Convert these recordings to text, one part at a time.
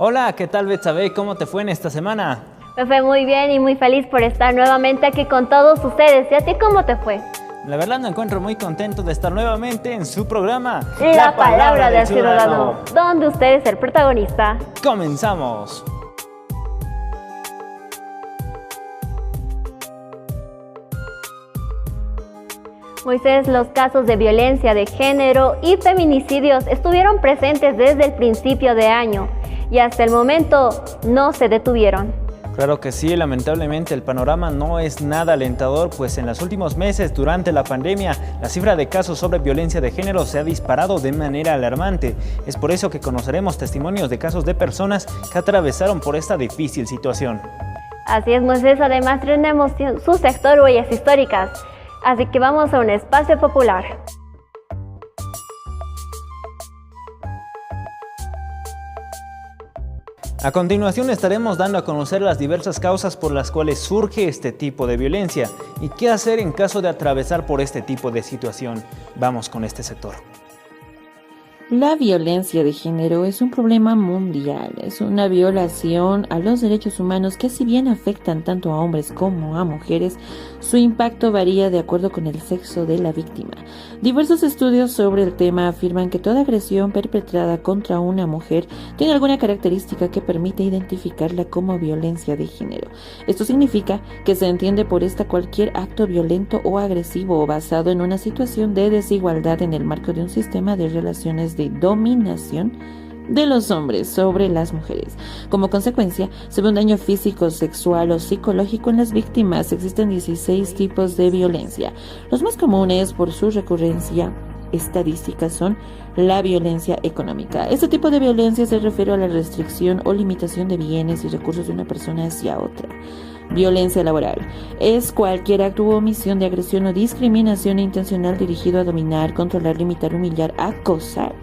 Hola, ¿qué tal Betsabe? ¿Cómo te fue en esta semana? Me fue muy bien y muy feliz por estar nuevamente aquí con todos ustedes. ¿Y a ti cómo te fue? La verdad me encuentro muy contento de estar nuevamente en su programa La Palabra del Ciudadano, donde usted es el protagonista. ¡Comenzamos! Moisés, los casos de violencia de género y feminicidios estuvieron presentes desde el principio de año y hasta el momento no se detuvieron. Claro que sí, lamentablemente el panorama no es nada alentador, pues en los últimos meses, durante la pandemia, la cifra de casos sobre violencia de género se ha disparado de manera alarmante. Es por eso que conoceremos testimonios de casos de personas que atravesaron por esta difícil situación. Así es, Moisés, además tenemos su sector Huellas Históricas, así que vamos a un espacio popular. A continuación estaremos dando a conocer las diversas causas por las cuales surge este tipo de violencia y qué hacer en caso de atravesar por este tipo de situación. Vamos con este sector. La violencia de género es un problema mundial, es una violación a los derechos humanos que, si bien afectan tanto a hombres como a mujeres, su impacto varía de acuerdo con el sexo de la víctima. Diversos estudios sobre el tema afirman que toda agresión perpetrada contra una mujer tiene alguna característica que permite identificarla como violencia de género. Esto significa que se entiende por esta cualquier acto violento o agresivo basado en una situación de desigualdad en el marco de un sistema de relaciones de dominación de los hombres sobre las mujeres. Como consecuencia, se ve un daño físico, sexual o psicológico en las víctimas. Existen 16 tipos de violencia. Los más comunes por su recurrencia estadística son la violencia económica. Este tipo de violencia se refiere a la restricción o limitación de bienes y recursos de una persona hacia otra. Violencia laboral es cualquier acto u omisión de agresión o discriminación intencional dirigido a dominar, controlar, limitar, humillar, acosar.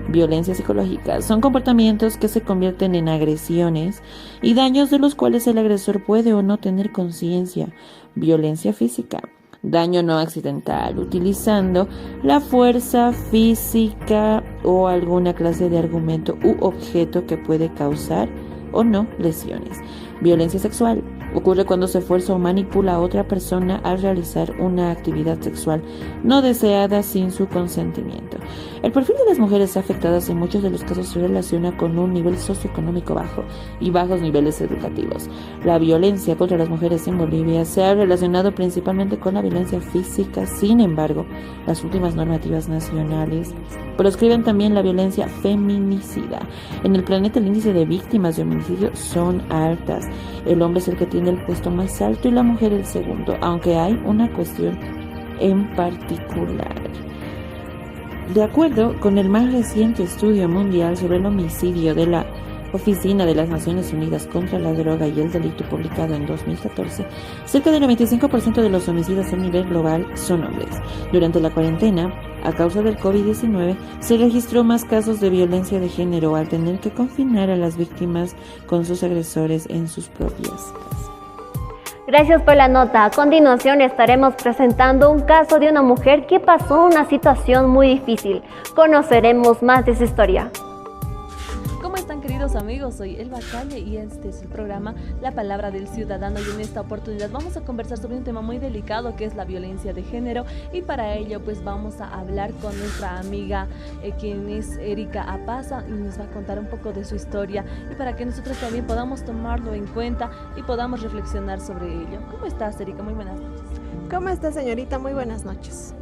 Violencia psicológica son comportamientos que se convierten en agresiones y daños de los cuales el agresor puede o no tener conciencia. Violencia física, daño no accidental, utilizando la fuerza física o alguna clase de argumento u objeto que puede causar o no lesiones. Violencia sexual ocurre cuando se fuerza o manipula a otra persona a realizar una actividad sexual no deseada sin su consentimiento. El perfil de las mujeres afectadas en muchos de los casos se relaciona con un nivel socioeconómico bajo y bajos niveles educativos. La violencia contra las mujeres en Bolivia se ha relacionado principalmente con la violencia física. Sin embargo, las últimas normativas nacionales proscriben también la violencia feminicida. En el planeta el índice de víctimas de homicidio son altas. El hombre es el que tiene el puesto más alto y la mujer el segundo, aunque hay una cuestión en particular. De acuerdo con el más reciente estudio mundial sobre el homicidio de la Oficina de las Naciones Unidas contra la Droga y el Delito, publicado en 2014, cerca del 95% de los homicidios a nivel global son hombres. Durante la cuarentena, a causa del COVID-19, se registró más casos de violencia de género al tener que confinar a las víctimas con sus agresores en sus propias casas. Gracias por la nota. A continuación estaremos presentando un caso de una mujer que pasó una situación muy difícil. Conoceremos más de su historia. ¿Cómo están, queridos amigos? Soy Elba Calle y este es el programa La Palabra del Ciudadano, y en esta oportunidad vamos a conversar sobre un tema muy delicado que es la violencia de género, y para ello pues vamos a hablar con nuestra amiga quien es Erika Apaza, y nos va a contar un poco de su historia y para que nosotros también podamos tomarlo en cuenta y podamos reflexionar sobre ello. ¿Cómo estás, Erika? Muy buenas noches. ¿Cómo está, señorita? Muy buenas noches.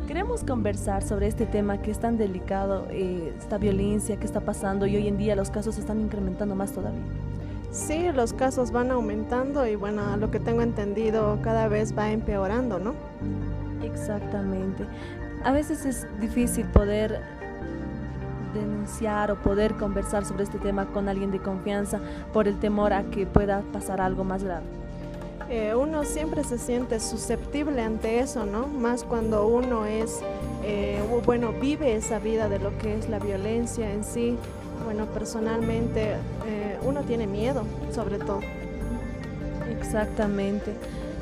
Queremos conversar sobre este tema que es tan delicado, esta violencia que está pasando, y hoy en día los casos se están incrementando más todavía. Sí, los casos van aumentando y bueno, a lo que tengo entendido cada vez va empeorando, ¿no? Exactamente. A veces es difícil poder denunciar o poder conversar sobre este tema con alguien de confianza por el temor a que pueda pasar algo más grave. Uno siempre se siente susceptible ante eso, ¿no? Más cuando uno vive esa vida de lo que es la violencia en sí. Bueno, personalmente uno tiene miedo, sobre todo. Exactamente.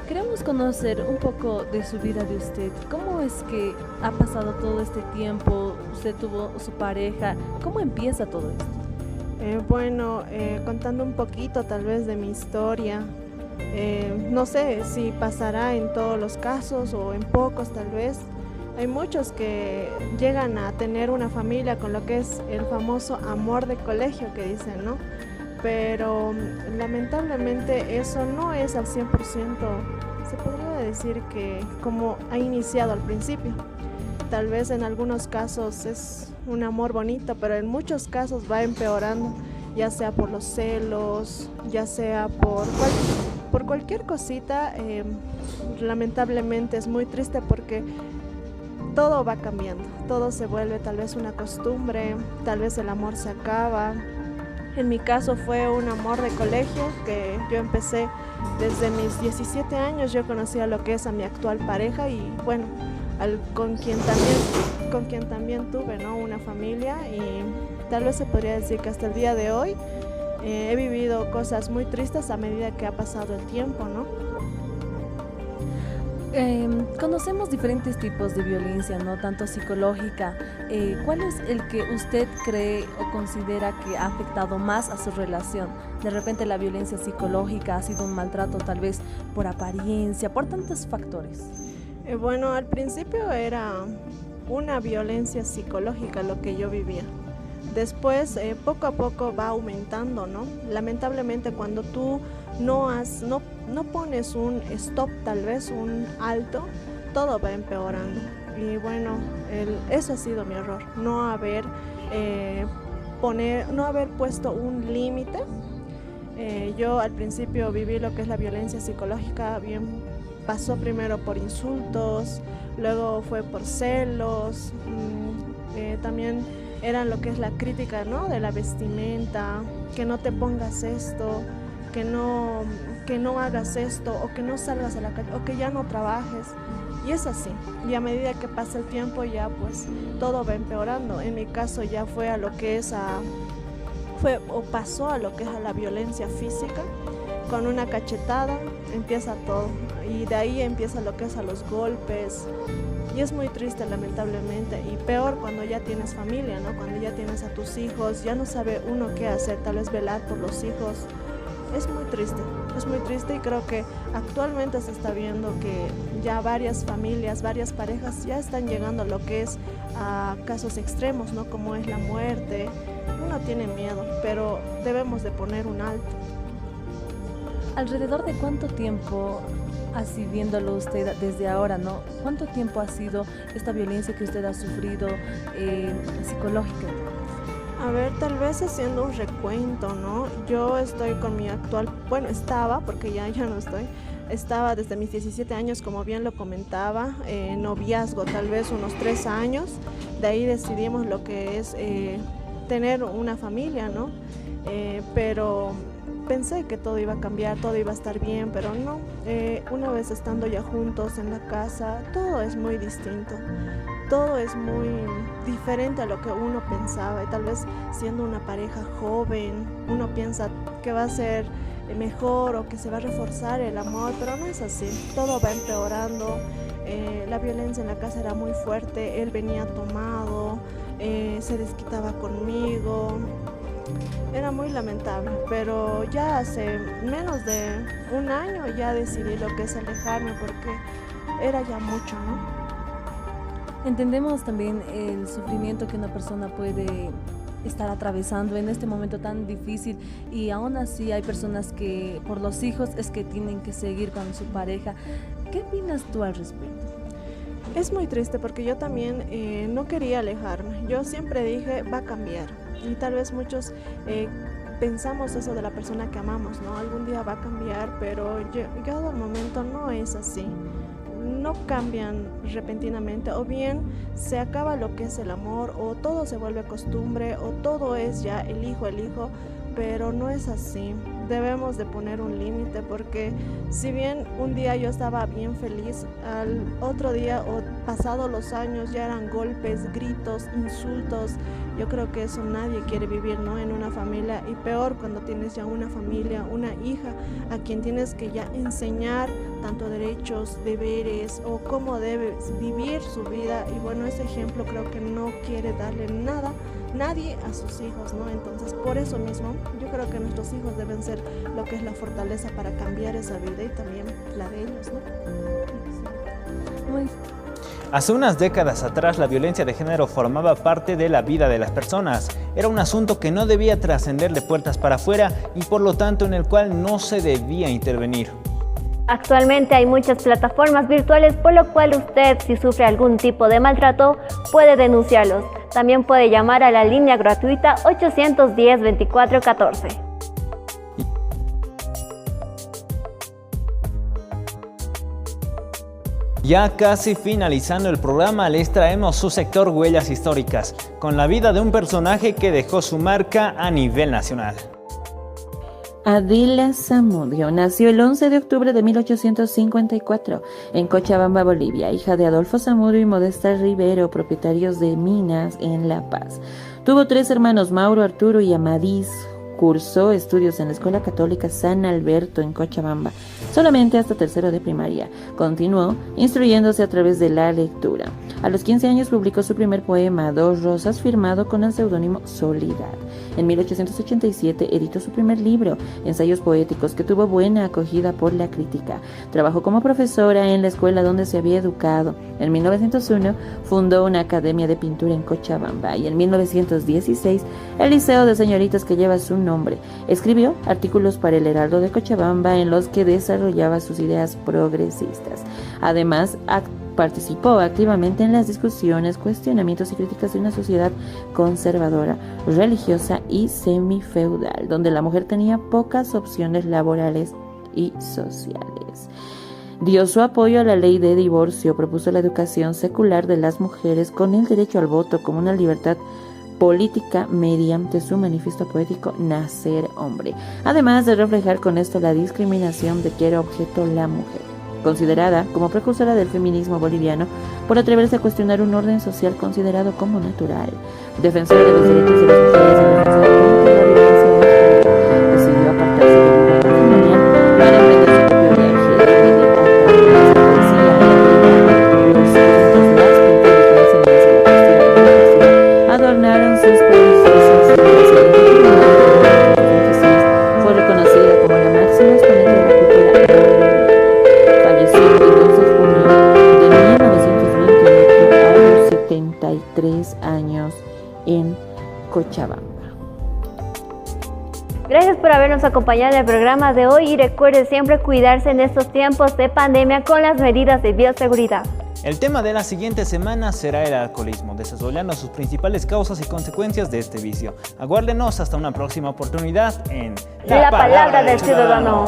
Queremos conocer un poco de su vida de usted. ¿Cómo es que ha pasado todo este tiempo? ¿Usted tuvo su pareja? ¿Cómo empieza todo esto? Contando un poquito tal vez de mi historia, no sé si pasará en todos los casos o en pocos tal vez. Hay muchos que llegan a tener una familia con lo que es el famoso amor de colegio que dicen, ¿no? Pero lamentablemente eso no es al 100%, se podría decir que como ha iniciado al principio. Tal vez en algunos casos es un amor bonito, pero en muchos casos va empeorando, ya sea por los celos, ya sea por cualquier cosita. Lamentablemente es muy triste porque todo va cambiando, todo se vuelve tal vez una costumbre, tal vez el amor se acaba. En mi caso fue un amor de colegio que yo empecé desde mis 17 años, yo conocía lo que es a mi actual pareja y bueno, con quien también tuve, ¿no?, una familia, y tal vez se podría decir que hasta el día de hoy he vivido cosas muy tristes a medida que ha pasado el tiempo, ¿no? Conocemos diferentes tipos de violencia, ¿no? Tanto psicológica. ¿Cuál es el que usted cree o considera que ha afectado más a su relación? De repente la violencia psicológica ha sido un maltrato tal vez por apariencia, por tantos factores. Al principio era una violencia psicológica lo que yo vivía. Después, poco a poco va aumentando, ¿no? Lamentablemente cuando tú no pones un stop, tal vez un alto, todo va empeorando. Y bueno, eso ha sido mi error, no haber puesto un límite. Yo al principio viví lo que es la violencia psicológica, pasó primero por insultos, luego fue por celos, también eran lo que es la crítica, ¿no?, de la vestimenta, que no te pongas esto, que no hagas esto, o que no salgas a la calle, o que ya no trabajes. Y es así, y a medida que pasa el tiempo ya pues todo va empeorando. En mi caso ya fue pasó a lo que es a la violencia física. Con una cachetada empieza todo, y de ahí empieza lo que es a los golpes, y es muy triste lamentablemente, y peor cuando ya tienes familia, ¿no? Cuando ya tienes a tus hijos, ya no sabe uno qué hacer, tal vez velar por los hijos. Es muy triste, y creo que actualmente se está viendo que ya varias familias, varias parejas ya están llegando a lo que es a casos extremos, ¿no?, como es la muerte. Uno tiene miedo, pero debemos de poner un alto. ¿Alrededor de cuánto tiempo, así viéndolo usted desde ahora, ¿no? ¿Cuánto tiempo ha sido esta violencia que usted ha sufrido psicológica? A ver, tal vez haciendo un recuento, ¿no? Yo estoy con mi actual, estaba, porque ya no estoy, estaba desde mis 17 años, como bien lo comentaba, noviazgo, tal vez unos 3 años. De ahí decidimos lo que es tener una familia, ¿no? Pero pensé que todo iba a cambiar, todo iba a estar bien, pero no. Una vez estando ya juntos en la casa, todo es muy distinto. Todo es muy diferente a lo que uno pensaba, y tal vez siendo una pareja joven, uno piensa que va a ser mejor o que se va a reforzar el amor, pero no es así. Todo va empeorando. La violencia en la casa era muy fuerte, él venía tomado, se desquitaba conmigo. Era muy lamentable, pero ya hace menos de un año ya decidí lo que es alejarme, porque era ya mucho, ¿no? Entendemos también el sufrimiento que una persona puede estar atravesando en este momento tan difícil, y aún así hay personas que por los hijos es que tienen que seguir con su pareja. ¿Qué opinas tú al respecto? Es muy triste porque yo también no quería alejarme. Yo siempre dije, va a cambiar. Y tal vez muchos pensamos eso de la persona que amamos, ¿no? Algún día va a cambiar, pero llegado al momento no es así. No cambian repentinamente, o bien se acaba lo que es el amor, o todo se vuelve costumbre, o todo es ya el hijo, pero no es así. Debemos de poner un límite, porque si bien un día yo estaba bien feliz, al otro día o pasado los años ya eran golpes, gritos, insultos. Yo creo que eso nadie quiere vivir, ¿no?, en una familia, y peor cuando tienes ya una familia, una hija a quien tienes que ya enseñar tanto derechos, deberes, o cómo debe vivir su vida. Y bueno, ese ejemplo creo que no quiere darle nada nadie a sus hijos, ¿no? Entonces, por eso mismo, yo creo que nuestros hijos deben ser lo que es la fortaleza para cambiar esa vida y también la de ellos, ¿no? Muy Hace unas décadas atrás, la violencia de género formaba parte de la vida de las personas. Era un asunto que no debía trascender de puertas para afuera y por lo tanto en el cual no se debía intervenir. Actualmente hay muchas plataformas virtuales, por lo cual usted, si sufre algún tipo de maltrato, puede denunciarlos. También puede llamar a la línea gratuita 810-2414. Ya casi finalizando el programa, les traemos su sector Huellas Históricas, con la vida de un personaje que dejó su marca a nivel nacional. Adela Zamudio nació el 11 de octubre de 1854 en Cochabamba, Bolivia, hija de Adolfo Zamudio y Modesta Rivero, propietarios de minas en La Paz. Tuvo 3 hermanos, Mauro, Arturo y Amadís. Cursó estudios en la Escuela Católica San Alberto en Cochabamba, solamente hasta tercero de primaria. Continuó instruyéndose a través de la lectura. A los 15 años publicó su primer poema, Dos Rosas, firmado con el seudónimo Soledad. En 1887 editó su primer libro, Ensayos Poéticos, que tuvo buena acogida por la crítica. Trabajó como profesora en la escuela donde se había educado. En 1901 fundó una academia de pintura en Cochabamba y en 1916 el Liceo de Señoritas que lleva su nombre. Escribió artículos para el Heraldo de Cochabamba en los que desarrollaba sus ideas progresistas. Además, participó activamente en las discusiones, cuestionamientos y críticas de una sociedad conservadora, religiosa y semifeudal, donde la mujer tenía pocas opciones laborales y sociales. Dio su apoyo a la ley de divorcio, propuso la educación secular de las mujeres con el derecho al voto como una libertad política mediante su manifiesto poético Nacer Hombre, además de reflejar con esto la discriminación de que era objeto la mujer. Considerada como precursora del feminismo boliviano por atreverse a cuestionar un orden social considerado como natural, defensora de los derechos de las mujeres y defensora contra la violencia de género, decidió apartarse de la vida matrimonial para emprender su propio viaje de la poesía, la los escritos, las pinturas, la enseñanza, la postura adornaron sus provincias. Fue reconocida como la máxima exponente de la cultura boliviana. Falleció el 2 de junio de 1928 a los 73 años en Cochabamba. Gracias por habernos acompañado en el programa de hoy y recuerde siempre cuidarse en estos tiempos de pandemia con las medidas de bioseguridad. El tema de la siguiente semana será el alcoholismo, desarrollando sus principales causas y consecuencias de este vicio. Aguárdenos hasta una próxima oportunidad en La Palabra del Ciudadano.